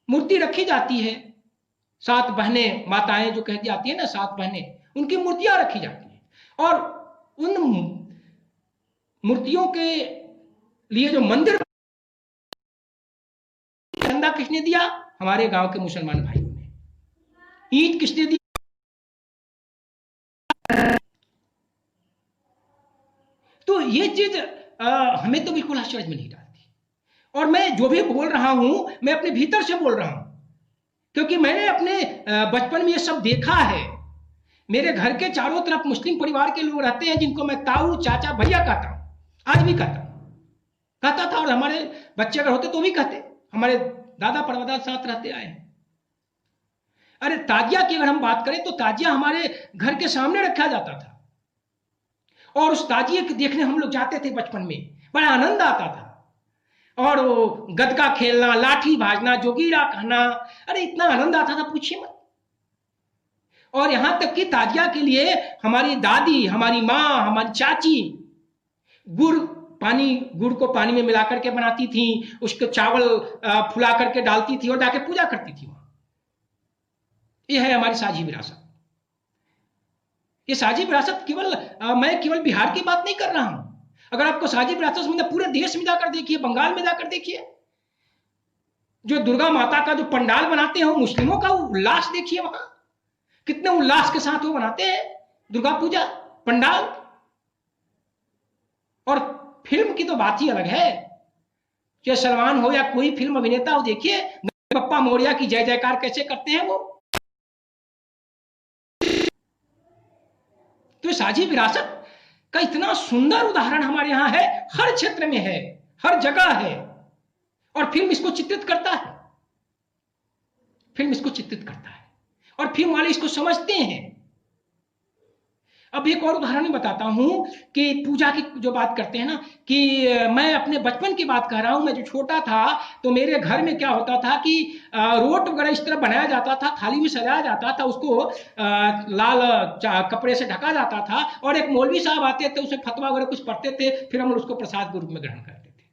S1: मूर्ति रखी जाती है। 7 बहनें, माताएं जो कहती जाती है ना, 7 बहनें, उनकी मूर्तियां रखी जाती हैं। और उन मूर्तियों के लिए जो मंदिर, चंदा किसने दिया? हमारे गांव के मुसलमान भाइयों ने। ईंट किसने दी? तो ये चीज हमें तो बिल्कुल आश्चर्य में नहीं डालती। और मैं जो भी बोल रहा हूं, मैं अपने भीतर से बोल रहा हूं, क्योंकि मैंने अपने बचपन में ये सब देखा है। मेरे घर के चारों तरफ मुस्लिम परिवार के लोग रहते हैं, जिनको मैं ताऊ, चाचा, भैया कहता हूं, आज भी कहता था, और हमारे बच्चे अगर होते तो भी कहते। हमारे दादा परदादा साथ रहते आए हैं। अरे ताजिया की अगर हम बात करें तो ताजिया हमारे घर के सामने रखा जाता था, और उस ताजिए को देखने हम लोग जाते थे बचपन में, बड़ा आनंद आता था। और वो गदका खेलना, लाठी भाजना, जोगीरा कहना, अरे इतना आनंद आता था, पूछिए मत। और यहां तक कि ताजिया के लिए हमारी दादी, हमारी माँ, हमारी चाची गुड़ को पानी में मिलाकर के बनाती थी, उसको चावल फुला करके डालती थी और जाके पूजा करती थी वहां। यह है हमारी साझी विरासत। ये साझी विरासत मैं केवल बिहार की बात नहीं कर रहा हूं। अगर आपको साझी विरासत समझना, पूरे देश में जाकर देखिए, बंगाल में जाकर देखिए, जो दुर्गा माता का जो पंडाल बनाते हैं, मुस्लिमों का उल्लास देखिए, वहां कितने उल्लास के साथ वो बनाते हैं दुर्गा पूजा पंडाल। और फिल्म की तो बात ही अलग है। चाहे सलमान हो या कोई फिल्म अभिनेता हो, देखिए पप्पा मोरिया की जय जयकार कैसे करते हैं वो। तो साझी विरासत का इतना सुंदर उदाहरण हमारे यहां है, हर क्षेत्र में है, हर जगह है, और फिल्म इसको चित्रित करता है, फिल्म इसको चित्रित करता है, और फिल्म वाले इसको समझते हैं। अब एक और उदाहरण बताता हूं कि पूजा की जो बात करते हैं ना, कि मैं अपने बचपन की बात कर रहा हूं। मैं जो छोटा था तो मेरे घर में क्या होता था कि रोट वगैरह इस तरह बनाया जाता था, थाली में सजाया जाता था, उसको लाल कपड़े से ढका जाता था, और एक मौलवी साहब आते थे, उसे फतवा वगैरह कुछ पढ़ते थे, फिर हम उसको प्रसाद के रूप में ग्रहण करते थे।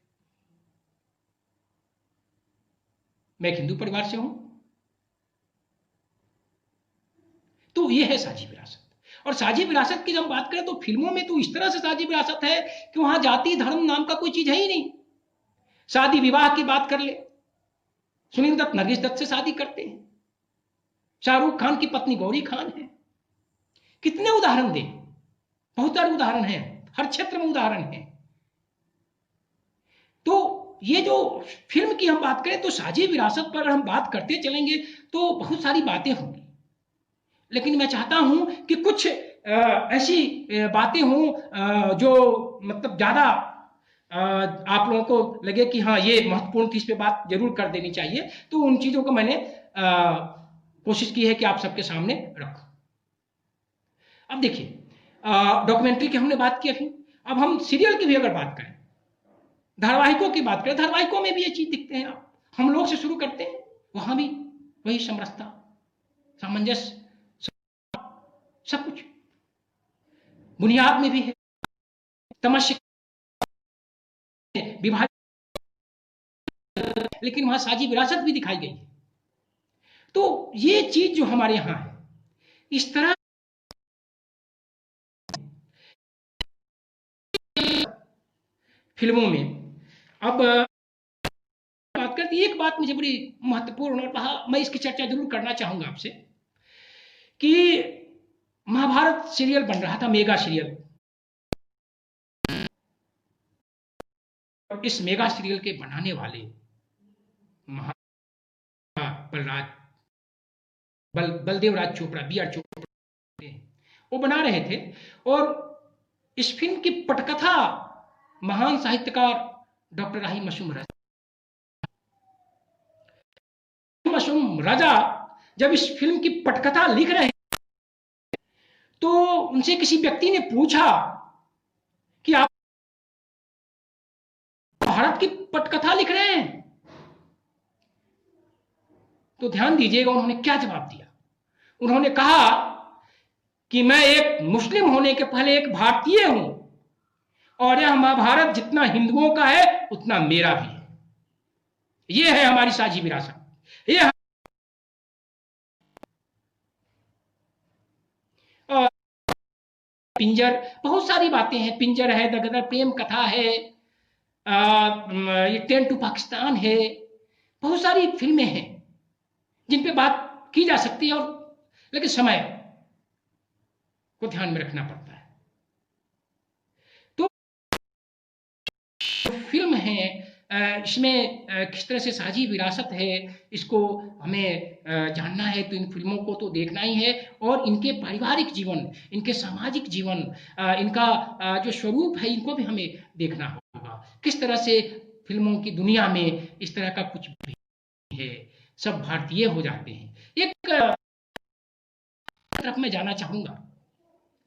S1: मैं एक हिंदू परिवार से हूं, तो यह है साझी विरासत। और साझी विरासत की जब बात करें तो फिल्मों में तो इस तरह से साझी विरासत है कि वहां जाति धर्म नाम का कोई चीज है ही नहीं। शादी विवाह की बात कर ले, सुनील दत्त नरगिस दत्त से शादी करते हैं, शाहरुख खान की पत्नी गौरी खान है। कितने उदाहरण दे, बहुत सारे उदाहरण हैं, हर क्षेत्र में उदाहरण है। तो ये जो फिल्म की हम बात करें तो साझी विरासत पर अगर हम बात करते चलेंगे तो बहुत सारी बातें होंगी, लेकिन मैं चाहता हूं कि कुछ ऐसी बातें हों जो मतलब ज्यादा आप लोगों को लगे कि हाँ ये महत्वपूर्ण थी, इस पे बात जरूर कर देनी चाहिए। तो उन चीजों को मैंने कोशिश की है कि आप सबके सामने रखूं। अब देखिए, डॉक्यूमेंट्री की हमने बात की अभी, अब हम सीरियल की भी अगर बात करें, धारावाहिकों की बात करें, धारावाहिकों में भी ये चीज दिखते हैं। हम लोग से शुरू करते हैं, वहां भी वही समरसता, सामंजस्य, सब कुछ बुनियाद में भी है, तमस्य विभाजन, लेकिन वहां साझी विरासत भी दिखाई गई है। तो ये चीज जो हमारे यहां है, इस तरह फिल्मों में। अब बात करती, एक बात मुझे बड़ी महत्वपूर्ण और मैं इसकी चर्चा जरूर करना चाहूंगा आपसे, कि महाभारत सीरियल बन रहा था, मेगा सीरियल, और इस मेगा सीरियल के बनाने वाले बलदेव राज चोपड़ा, बी.आर. चोपड़ा, वो बना रहे थे। और इस फिल्म की पटकथा महान साहित्यकार डॉक्टर राही मशहूम राजा जब इस फिल्म की पटकथा लिख रहे हैं तो उनसे किसी व्यक्ति ने पूछा कि आप भारत की पटकथा लिख रहे हैं? तो ध्यान दीजिएगा उन्होंने क्या जवाब दिया। उन्होंने कहा कि मैं एक मुस्लिम होने के पहले एक भारतीय हूं, और यह महाभारत जितना हिंदुओं का है उतना मेरा भी है। यह है हमारी साझी विरासत। यह पिंजर, बहुत सारी बातें हैं, पिंजर है, दगदर प्रेम कथा है, ये 10 टू पाकिस्तान है, बहुत सारी फिल्में हैं जिन पे बात की जा सकती है, और लेकिन समय को ध्यान में रखना पड़ता है। तो फिल्म है, इसमें किस तरह से साझी विरासत है, इसको हमें जानना है, तो इन फिल्मों को तो देखना ही है, और इनके पारिवारिक जीवन, इनके सामाजिक जीवन, इनका जो स्वरूप है, इनको भी हमें देखना होगा। किस तरह से फिल्मों की दुनिया में इस तरह का कुछ भी है, सब भारतीय हो जाते हैं। एक तरफ मैं जाना चाहूंगा,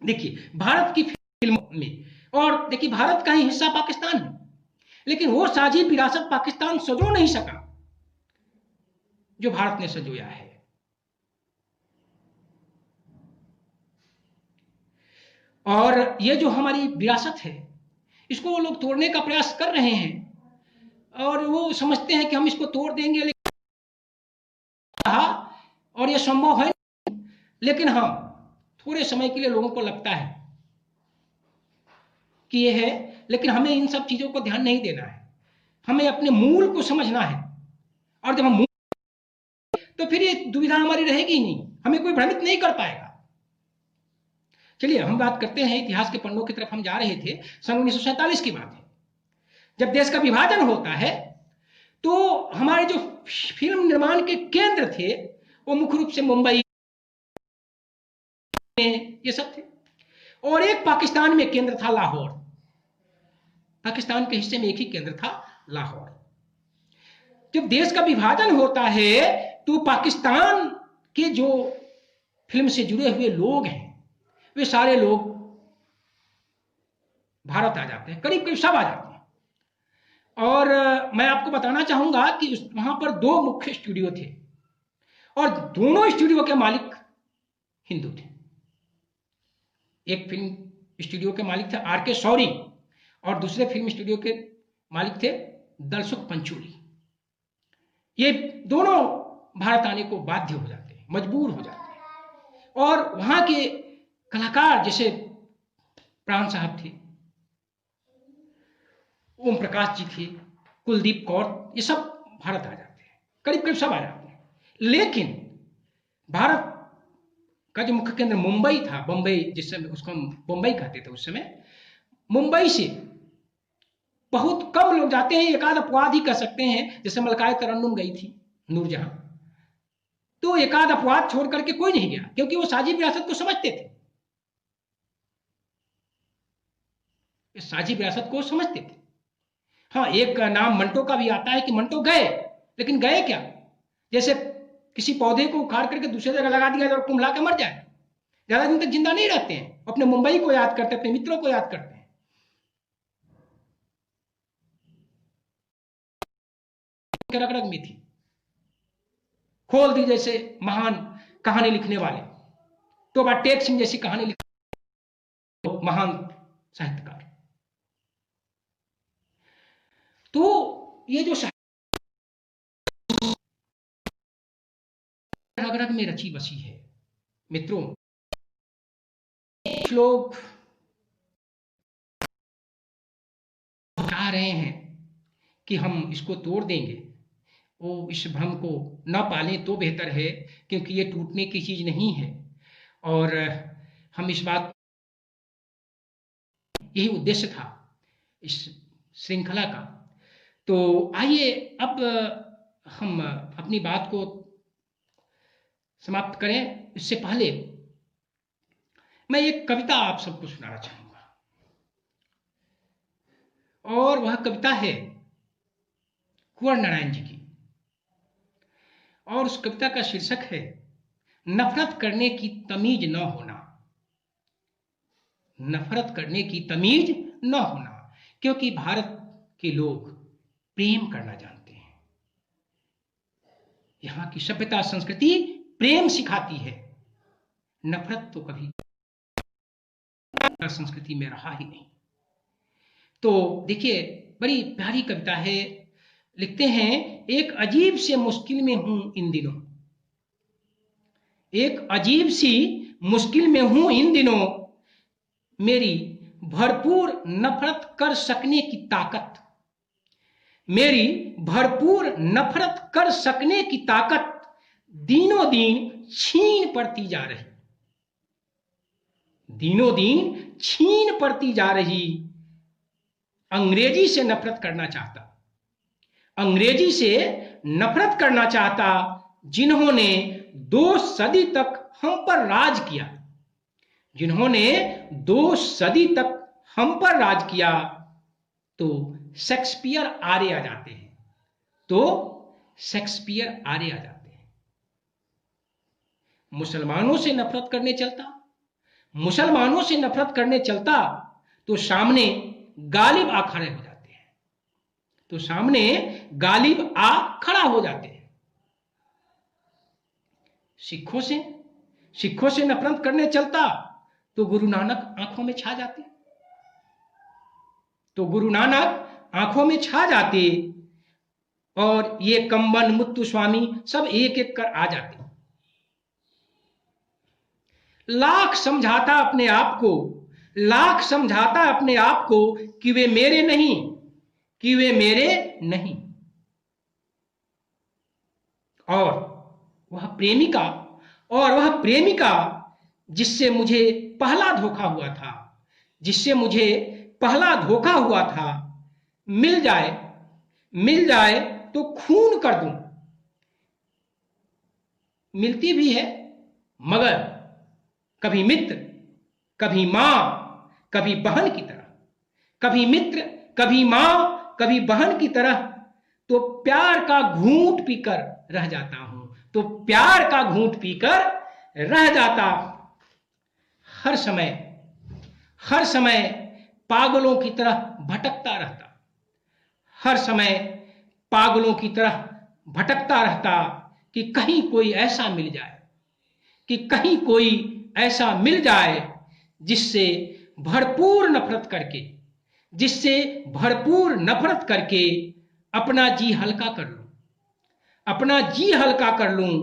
S1: देखिए भारत की फिल्मों में, और देखिए भारत का ही हिस्सा पाकिस्तान है, लेकिन वो साझी विरासत पाकिस्तान सजो नहीं सका जो भारत ने सजोया है। और ये जो हमारी विरासत है, इसको वो लोग तोड़ने का प्रयास कर रहे हैं, और वो समझते हैं कि हम इसको तोड़ देंगे, लेकिन और ये संभव है, लेकिन हाँ थोड़े समय के लिए लोगों को लगता है कि ये है, लेकिन हमें इन सब चीजों को ध्यान नहीं देना है, हमें अपने मूल को समझना है। और जब हम मूल, तो फिर ये दुविधा हमारी रहेगी ही नहीं, हमें कोई भ्रमित नहीं कर पाएगा। चलिए हम बात करते हैं, इतिहास के पन्नों की तरफ हम जा रहे थे। सन 1947 की बात है, जब देश का विभाजन होता है, तो हमारे जो फिल्म निर्माण के केंद्र थे वो मुख्य रूप से मुंबई में ये सब थे। और एक पाकिस्तान में केंद्र था लाहौर। पाकिस्तान के हिस्से में एक ही केंद्र था, लाहौर। जब देश का विभाजन होता है तो पाकिस्तान के जो फिल्म से जुड़े हुए लोग हैं वे सारे लोग भारत आ जाते हैं, करीब करीब सब आ जाते हैं। और मैं आपको बताना चाहूंगा कि वहां पर 2 मुख्य स्टूडियो थे और दोनों स्टूडियो के मालिक हिंदू थे। एक फिल्म स्टूडियो के मालिक थे आर के शौरी और दूसरे फिल्म स्टूडियो के मालिक थे दलसुख पंचोली। ये दोनों भारत आने को बाध्य हो जाते हैं, मजबूर हो जाते हैं। और वहां के कलाकार जैसे प्राण साहब थे, ओम प्रकाश जी थे, कुलदीप कौर, ये सब भारत आ जाते हैं, करीब करीब सब आ जाते हैं। लेकिन भारत का जो मुख्य केंद्र मुंबई था, बंबई जिस समय उसको हम बंबई कहते थे उस समय, मुंबई से बहुत कम लोग जाते हैं, एकाध अपवाद ही कह सकते हैं। जैसे मलकाए तरन्नुम गई थी नूरजहां, तो एकाध अपवाद छोड़ करके कोई नहीं गया, क्योंकि वो साझी विरासत को समझते थे, साझी विरासत को समझते थे। हाँ, एक नाम मंटो का भी आता है कि मंटो गए, लेकिन गए क्या? जैसे किसी पौधे को उखाड़ करके दूसरी जगह लगा दिया और कुम्हला के मर जाए, ज्यादा दिन तक जिंदा नहीं रहते हैं। अपने मुंबई को याद करते, अपने मित्रों को याद करते हैं। रग रग में थी, खोल दी जैसे महान कहानी लिखने वाले तो टेक सिंह जैसी कहानी लिखने, महान साहित्यकार। तो ये जो रग रग में रची बसी है मित्रों, लोग चाह रहे हैं कि हम इसको तोड़ देंगे, वो इस भ्रम को न पालें तो बेहतर है, क्योंकि ये टूटने की चीज नहीं है। और हम इस बात, यही उद्देश्य था इस श्रृंखला का। तो आइए अब हम अपनी बात को समाप्त करें। इससे पहले मैं एक कविता आप सबको सुनाना चाहूंगा, और वह कविता है कुंवर नारायण जी की, और उस कविता का शीर्षक है नफरत करने की तमीज न होना। नफरत करने की तमीज न होना, क्योंकि भारत के लोग प्रेम करना जानते हैं। यहां की सभ्यता संस्कृति प्रेम सिखाती है, नफरत तो कभी संस्कृति में रहा ही नहीं। तो देखिए, बड़ी प्यारी कविता है। लिखते हैं, एक अजीब से मुश्किल में हूं इन दिनों, एक अजीब सी मुश्किल में हूं इन दिनों, मेरी भरपूर नफरत कर सकने की ताकत, मेरी भरपूर नफरत कर सकने की ताकत दिनों दिन छीन पड़ती जा रही, दिनों दिन छीन पड़ती जा रही। अंग्रेजी से नफरत करना चाहता, अंग्रेजी से नफरत करना चाहता, जिन्होंने 2 सदी तक हम पर राज किया, जिन्होंने 2 सदी तक हम पर राज किया। तो शेक्सपियर आरे आ जाते हैं, तो शेक्सपियर आरे आ जाते हैं। मुसलमानों से नफरत करने चलता, मुसलमानों से नफरत करने चलता, तो सामने गालिब आ खड़े हो जाते हैं, तो सामने गालिब आ खड़ा हो जाते हैं। सिखों से नफरत करने चलता, तो गुरु नानक आंखों में छा जाते, तो गुरु नानक आंखों में छा जाते, और ये कंबन मुत्तु स्वामी सब एक एक कर आ जाते। लाख समझाता अपने आप को, लाख समझाता अपने आप को कि वे मेरे नहीं, कि वे मेरे नहीं। और वह प्रेमिका, और वह प्रेमिका जिससे मुझे पहला धोखा हुआ था, जिससे मुझे पहला धोखा हुआ था, मिल जाए तो खून कर दूं। मिलती भी है मगर कभी मित्र, कभी मां, कभी बहन की तरह, कभी मित्र, कभी मां, कभी बहन की तरह, तो प्यार का घूंट पीकर रह जाता हूं, तो प्यार का घूंट पीकर रह जाता। हर समय पागलों की तरह भटकता रहता, हर समय पागलों की तरह भटकता रहता कि कहीं कोई ऐसा मिल जाए, कि कहीं कोई ऐसा मिल जाए जिससे भरपूर नफरत करके, जिससे भरपूर नफरत करके अपना जी हल्का कर लूं, अपना जी हल्का कर लूं।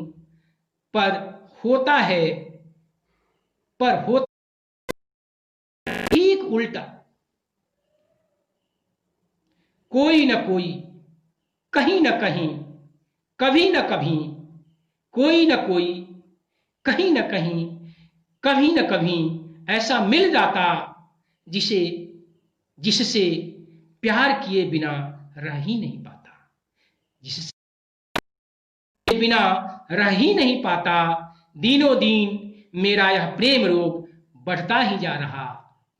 S1: पर होता है, पर होता ठीक उल्टा। कोई न कोई, कहीं न कहीं, कभी न कभी, कोई न कोई, कहीं न कहीं, कभी न कभी ऐसा मिल जाता जिसे, जिससे प्यार किए बिना रह ही नहीं पाता, जिससे बिना रह ही नहीं पाता। दिनों दिन मेरा यह प्रेम रोग बढ़ता ही जा रहा,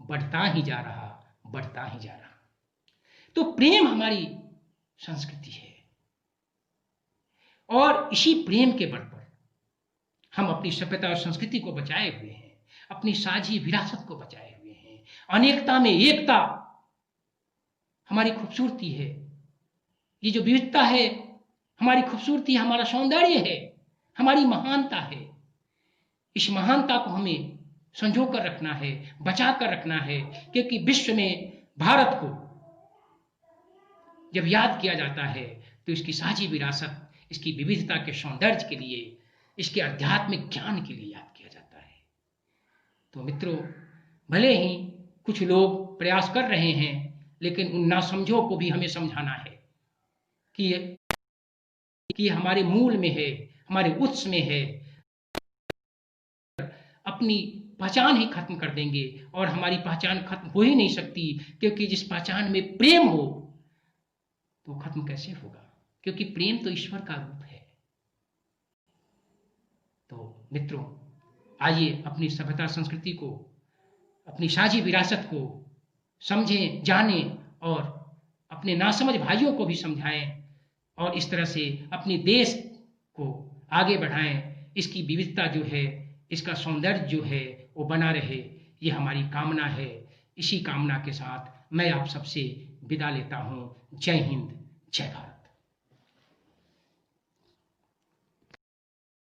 S1: बढ़ता ही जा रहा, बढ़ता ही जा रहा। तो प्रेम हमारी संस्कृति है, और इसी प्रेम के बल पर हम अपनी सभ्यता और संस्कृति को बचाए हुए हैं, अपनी साझी विरासत को बचाए हुए हैं। अनेकता में एकता हमारी खूबसूरती है। ये जो विविधता है हमारी खूबसूरती, हमारा सौंदर्य है, हमारी महानता है। इस महानता को हमें संजो कर रखना है, बचा कर रखना है, क्योंकि विश्व में भारत को जब याद किया जाता है तो इसकी साझी विरासत, इसकी विविधता के सौंदर्य के लिए, इसके आध्यात्मिक ज्ञान के लिए याद किया जाता है। तो मित्रों, भले ही कुछ लोग प्रयास कर रहे हैं, लेकिन उन नासमझों को भी हमें समझाना है कि हमारे मूल में है, हमारे उत्स में है। अपनी पहचान ही खत्म कर देंगे, और हमारी पहचान खत्म हो ही नहीं सकती, क्योंकि जिस पहचान में प्रेम हो तो खत्म कैसे होगा, क्योंकि प्रेम तो ईश्वर का रूप है। तो मित्रों, आइए अपनी सभ्यता संस्कृति को, अपनी साझी विरासत को समझें, जानें, और अपने नासमझ भाइयों को भी समझाएं, और इस तरह से अपने देश को आगे बढ़ाएं। इसकी विविधता जो है, इसका सौंदर्य जो है वो बना रहे, ये हमारी कामना है। इसी कामना के साथ मैं आप सबसे विदा लेता हूं। जय हिंद, जय भारत।